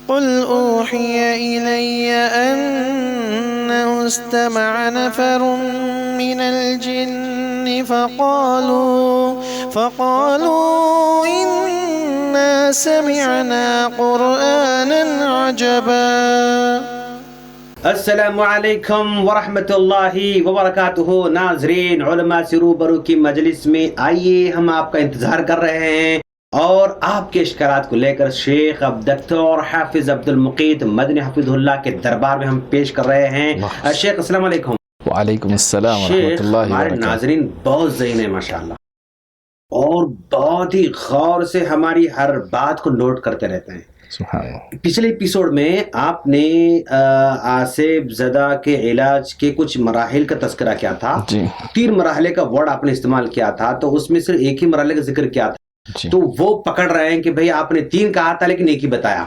قل أوحي إلي أنه استمع نفر من الجن فقالوا إنا سمعنا قرآنا عجبا۔ السلام علیکم ورحمۃ اللہ وبرکاتہ۔ ناظرین، علماء سے روبرو کی مجلس میں آئیے، ہم آپ کا انتظار کر رہے ہیں اور آپ کے اشکالات کو لے کر شیخ ڈاکٹر حافظ عبد المقیت مدنی حفظہ اللہ کے دربار میں ہم پیش کر رہے ہیں۔ شیخ السلام علیکم۔ وعلیکم السلام ورحمۃ اللہ وبرکاتہ۔ ہمارے ناظرین بہت ذہین ہیں ماشاءاللہ، اور بہت ہی غور سے ہماری ہر بات کو نوٹ کرتے رہتے ہیں۔ پچھلے ایپیسوڈ میں آپ نے آصف زدہ کے علاج کے کچھ مراحل کا تذکرہ کیا تھا جی۔ 3 مرحلے کا ورڈ آپ نے استعمال کیا تھا، تو اس میں صرف ایک ہی مرحلے کا ذکر کیا تھا جی۔ تو وہ پکڑ رہے ہیں کہ بھئی آپ نے 3 کہا تھا لیکن ایک ہی بتایا۔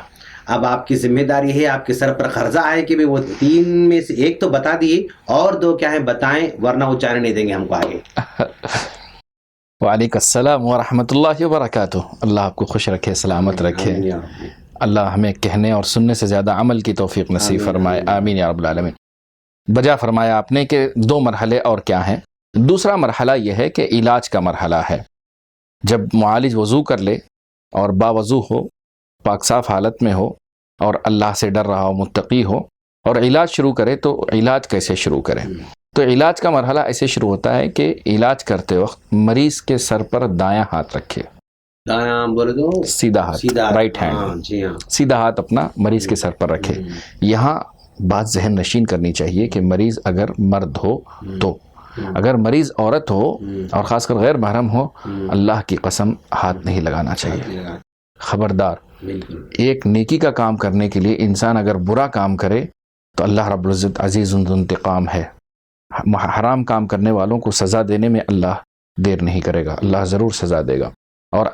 اب آپ کی ذمہ داری ہے، آپ کے سر پر قرضہ ہے کہ وہ 3 میں سے ایک تو بتا دیے، اور 2 کیا ہے بتائیں، ورنہ وہ چانے نہیں دیں گے ہم کو آگے۔ وعلیکم السلام ورحمۃ اللہ وبرکاتہ۔ اللہ آپ کو خوش رکھے، سلامت رکھے، اللہ ہمیں کہنے اور سننے سے زیادہ عمل کی توفیق نصیب فرمائے، آمین یا رب العالمین۔ بجا فرمایا آپ نے کہ 2 مرحلے اور کیا ہیں۔ دوسرا مرحلہ یہ ہے کہ علاج کا مرحلہ ہے، جب معالج وضو کر لے اور باوضو ہو، پاک صاف حالت میں ہو اور اللہ سے ڈر رہا ہو، متقی ہو، اور علاج شروع کرے، تو علاج کیسے شروع کرے؟ تو علاج کا مرحلہ ایسے شروع ہوتا ہے کہ علاج کرتے وقت مریض کے سر پر دایاں ہاتھ رکھے، دایاں بولے تو سیدھا ہاتھ، رائٹ ہینڈ، سیدھا ہاتھ اپنا مریض کے سر پر رکھے۔ یہاں بات ذہن نشین کرنی چاہیے کہ مریض اگر مرد ہو تو، اگر مریض عورت ہو اور خاص کر غیر محرم ہو، اللہ کی قسم ہاتھ نہیں لگانا چاہیے۔ خبردار، ایک نیکی کا کام کرنے کے لیے انسان اگر برا کام کرے تو اللہ رب العزت عزیز ذو انتقام ہے، حرام کام کرنے والوں کو سزا دینے میں اللہ دیر نہیں کرے گا، اللہ ضرور سزا دے گا۔ اور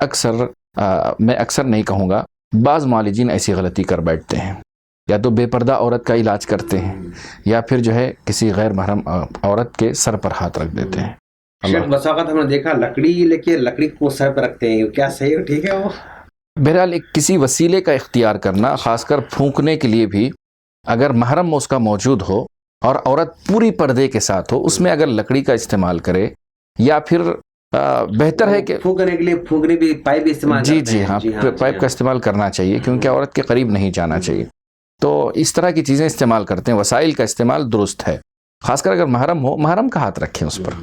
میں اکثر نہیں کہوں گا، بعض معالجین ایسی غلطی کر بیٹھتے ہیں، یا تو بے پردہ عورت کا علاج کرتے ہیں، یا پھر جو ہے کسی غیر محرم عورت کے سر پر ہاتھ رکھ دیتے ہیں۔ بس وقت ہم نے دیکھا لکڑی لے کے لکڑی کو سر پر رکھتے ہیں، کیا صحیح ہے؟ ٹھیک ہے وہ بہرحال ایک کسی وسیلے کا اختیار کرنا، خاص کر پھونکنے کے لیے بھی اگر محرم اس کا موجود ہو اور عورت پوری پردے کے ساتھ ہو، اس میں اگر لکڑی کا استعمال کرے، یا پھر بہتر ہے کہ پھونکنے کے لیے پھونکنے بھی پائپ بھی استعمال جی ہاں پائپ کا استعمال کرنا چاہیے، کیونکہ عورت کے قریب نہیں جانا چاہیے۔ تو اس طرح کی چیزیں استعمال کرتے ہیں، وسائل کا استعمال درست ہے، خاص کر اگر محرم ہو، محرم کا ہاتھ رکھیں اس پر،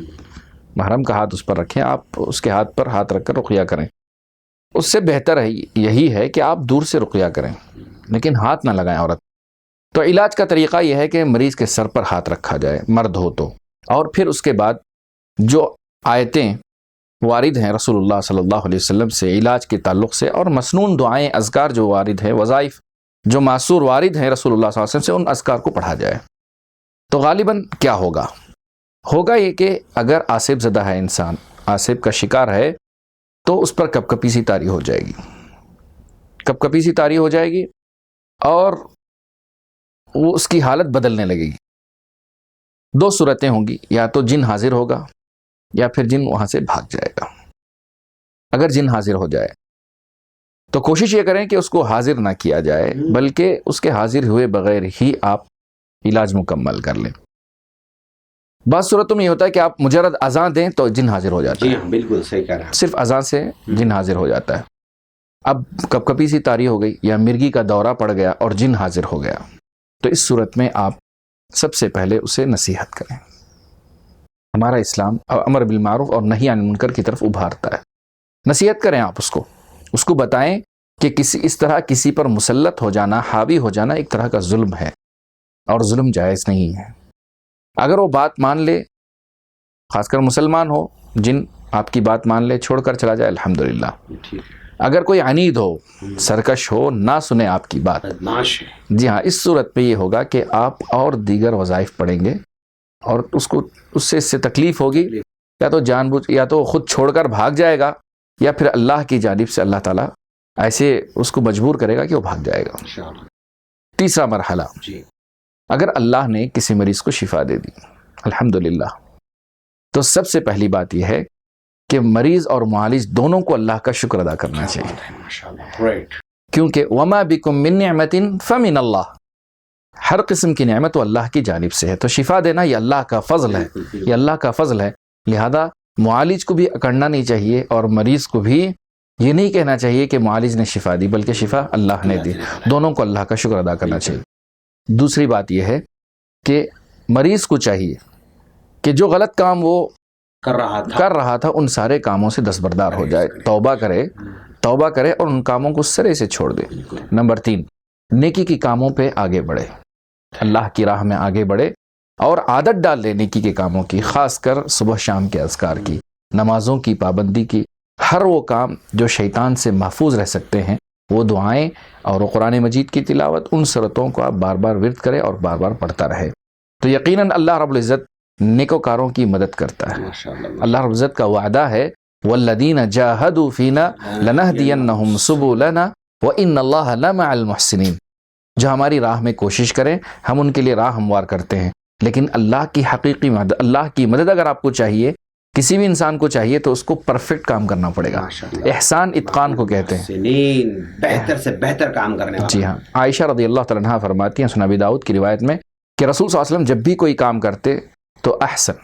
محرم کا ہاتھ اس پر رکھیں، آپ اس کے ہاتھ پر ہاتھ رکھ کر رقیہ کریں۔ اس سے بہتر ہے یہی ہے کہ آپ دور سے رقیہ کریں، لیکن ہاتھ نہ لگائیں عورت۔ تو علاج کا طریقہ یہ ہے کہ مریض کے سر پر ہاتھ رکھا جائے، مرد ہو تو، اور پھر اس کے بعد جو آیتیں وارد ہیں رسول اللہ صلی اللہ علیہ وسلم سے علاج کے تعلق سے، اور مسنون دعائیں، اذکار جو وارد ہیں، وظائف جو معصور وارد ہیں رسول اللہ صلی اللہ علیہ وسلم سے، ان اذکار کو پڑھا جائے۔ تو غالباً کیا ہوگا یہ کہ اگر آصف زدہ ہے انسان، آصف کا شکار ہے، تو اس پر کپ کپی سی طاری ہو جائے گی، کپ کپی سی طاری ہو جائے گی، اور وہ اس کی حالت بدلنے لگے گی۔ 2 صورتیں ہوں گی، یا تو جن حاضر ہوگا یا پھر جن وہاں سے بھاگ جائے گا۔ اگر جن حاضر ہو جائے تو کوشش یہ کریں کہ اس کو حاضر نہ کیا جائے، بلکہ اس کے حاضر ہوئے بغیر ہی آپ علاج مکمل کر لیں۔ بعض صورتوں میں یہ ہوتا ہے کہ آپ مجرد اذان دیں تو جن حاضر ہو جاتا ہے، بالکل صحیح کہہ رہا ہے، صرف اذان سے جن حاضر ہو جاتا ہے۔ اب کپ کپی سی طاری ہو گئی، یا مرگی کا دورہ پڑ گیا اور جن حاضر ہو گیا، تو اس صورت میں آپ سب سے پہلے اسے نصیحت کریں۔ ہمارا اسلام امر بالمعروف اور نہی عن المنکر کی طرف ابھارتا ہے۔ نصیحت کریں آپ اس کو بتائیں کہ اس طرح کسی پر مسلط ہو جانا، حاوی ہو جانا ایک طرح کا ظلم ہے، اور ظلم جائز نہیں ہے۔ اگر وہ بات مان لے، خاص کر مسلمان ہو، جن آپ کی بات مان لے، چھوڑ کر چلا جائے، الحمدللہ۔ اگر کوئی عنید ہو، سرکش ہو، نہ سنے آپ کی بات، جی ہاں، اس صورت میں یہ ہوگا کہ آپ اور دیگر وظائف پڑھیں گے، اور اس سے تکلیف ہوگی، یا تو جان بوجھ، یا تو خود چھوڑ کر بھاگ جائے گا، یا پھر اللہ کی جانب سے اللہ تعالیٰ ایسے اس کو مجبور کرے گا کہ وہ بھاگ جائے گا۔ تیسرا مرحلہ، اگر اللہ نے کسی مریض کو شفا دے دی، الحمدللہ، تو سب سے پہلی بات یہ ہے کہ مریض اور معالج دونوں کو اللہ کا شکر ادا کرنا چاہیے کیونکہ وما بکم من نعمت فمن اللہ، ہر قسم کی نعمت وہ اللہ کی جانب سے ہے. تو شفا دینا یہ اللہ کا فضل ہے، یہ اللہ کا فضل ہے. لہذا معالج کو بھی اکڑنا نہیں چاہیے اور مریض کو بھی یہ نہیں کہنا چاہیے کہ معالج نے شفا دی، بلکہ شفا اللہ نے دی. دونوں کو اللہ کا شکر ادا کرنا چاہیے. دوسری بات یہ ہے کہ مریض کو چاہیے کہ جو غلط کام وہ کر رہا تھا ان سارے کاموں سے دستبردار ہو جائے، توبہ کرے اور ان کاموں کو سرے سے چھوڑ دے. نمبر 3، نیکی کے کاموں پہ آگے بڑھے، اللہ کی راہ میں آگے بڑھے اور عادت ڈال لے نیکی کے کاموں کی، خاص کر صبح شام کے اذکار کی، نمازوں کی پابندی کی. ہر وہ کام جو شیطان سے محفوظ رہ سکتے ہیں، وہ دعائیں اور وہ قرآن مجید کی تلاوت، ان صورتوں کو آپ بار بار ورد کرے اور بار بار پڑھتا رہے. تو یقیناً اللہ رب العزت نیکوکاروں کی مدد کرتا ہے. اللہ رب العزت کا وعدہ ہے وَالَّذِينَ جَاهَدُوا فِينَا لَنَهْدِيَنَّهُمْ سُبُلَنَا وَإِنَّ اللَّهَ لَمَعَ الْمُحْسِنِينَ. جو ہماری راہ میں کوشش کریں ہم ان کے لیے راہ ہموار کرتے ہیں. لیکن اللہ کی حقیقی مدد، اللہ کی مدد اگر آپ کو چاہیے، کسی بھی انسان کو چاہیے، تو اس کو پرفیکٹ کام کرنا پڑے گا. احسان اتقان کو کہتے ہیں، بہتر سے بہتر کام کرنے والا. جی ہاں، عائشہ رضی اللہ تعالیٰ عنہا فرماتی ہیں سنن ابی داؤد کی روایت میں کہ رسول صلی اللہ علیہ وسلم جب بھی کوئی کام کرتے تو احسن،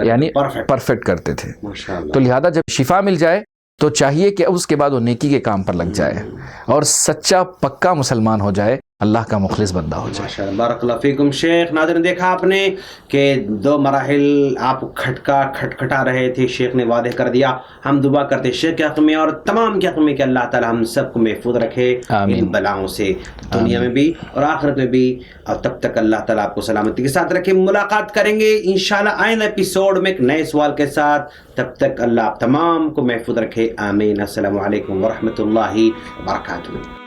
یعنی پرفیکٹ کرتے تھے. تو لہذا جب شفا مل جائے تو چاہیے کہ اس کے بعد وہ نیکی کے کام پر لگ جائے اور سچا پکا مسلمان ہو جائے، اللہ کا مخلص بندہ ہو جائے. بارک اللہ فیکم. شیخ ناظرین، دیکھا آپ نے کہ 2 مراحل آپ کھٹکھٹا رہے تھے، شیخ نے واضح کر دیا. ہم دعا کرتے شیخ کے حق میں اور تمام کے حق میں کہ اللہ تعالی ہم سب کو محفوظ رکھے ان بلاؤں سے، دنیا میں بھی اور آخرت میں بھی. اور تب تک اللہ تعالیٰ آپ کو سلامتی کے ساتھ رکھے. ملاقات کریں گے انشاءاللہ آئندہ ایپیسوڈ میں ایک نئے سوال کے ساتھ. تب تک اللہ آپ تمام کو محفوظ رکھے. آمین. السلام علیکم ورحمۃ اللہ وبرکاتہ.